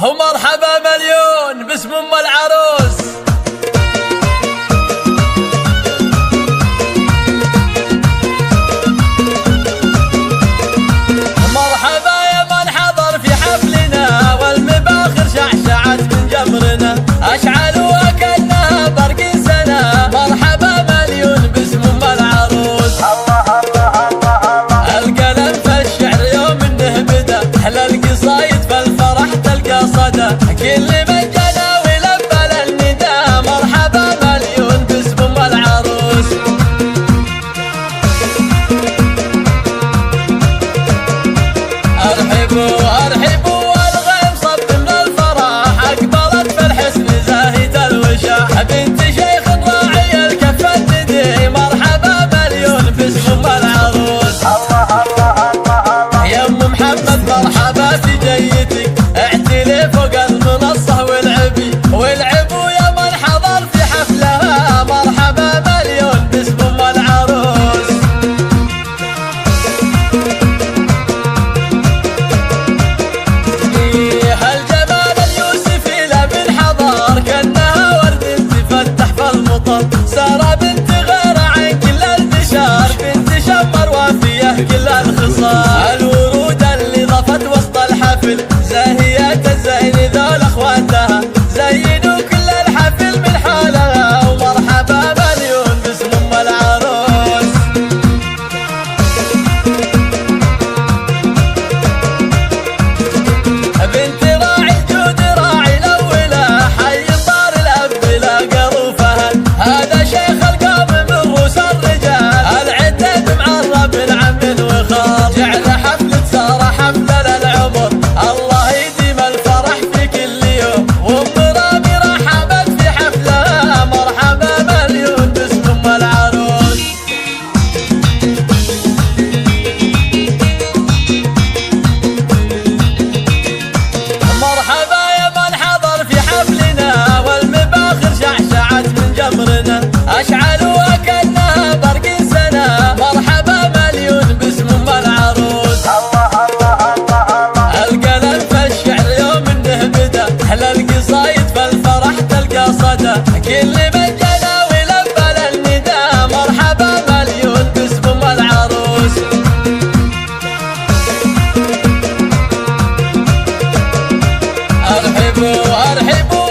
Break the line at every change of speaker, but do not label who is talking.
ومرحبا مليون باسم ام العروس. مرحبا يا من حضر في حفلنا، والمباخر شعشعت من جمرنا، اشعلوا كأنها برق سنة. مرحبا مليون باسم ام العروس. الله الله الله الله. القلم في الشعر يوم انه بدا، احلى القصايد في الفرح تلقى صدى، كل من جنى ولبى للنداء. مرحبا مليون باسم ام العروس. ارحبوا ارحبوا والغيم صب من الفرح، اقبلت في الحسن زاهية الوشاح، بنت شيخ راعي الكف الندي. مرحبا مليون باسم ام العروس. الله الله الله الله. يا ام محمد مرحبا في جيتك، اعتلي فوق المنصة والعبوا يا من حضر في حفلها. مرحبا مليون باسم ام العروس. هالجمال اليوسفي لا بالحضار، كأنها ورد تفتح في المطر. سارة بنت غير عن كل البشار، بنت شمر وافية كل الخصال. الورود اللي ضفت وسط الحفل، زاهيات الزين ذول اخواتها، زينوا كل الحفل من حالها. ومرحبا مليون باسم ام العروس. بنت راعي الجود راعي الاولى، حي طار الاب لا قروفها. هذا شيخ القوم من روس الرجال، العتاد معرب العم وخال. جعل حفلة سارة حفلة للعمر، الله يديم الفرح في كل يوم. وام رامي رحبت في حفلها. مرحبا مليون باسم ام العروس. مرحبا يا من حضر في حفلنا، والمباخر شعشعت من جمرنا، اشعلوا كأنها برق سنة. مرحبا مليون باسم ام العروس. الله الله الله الله. القلم في الشعر يوم انه بدا، احلى القصايد في الفرح تلقى صدى، كل من جنى ولبى للنداء. مرحبا مليون باسم ام العروس. ارحبوا ارحبوا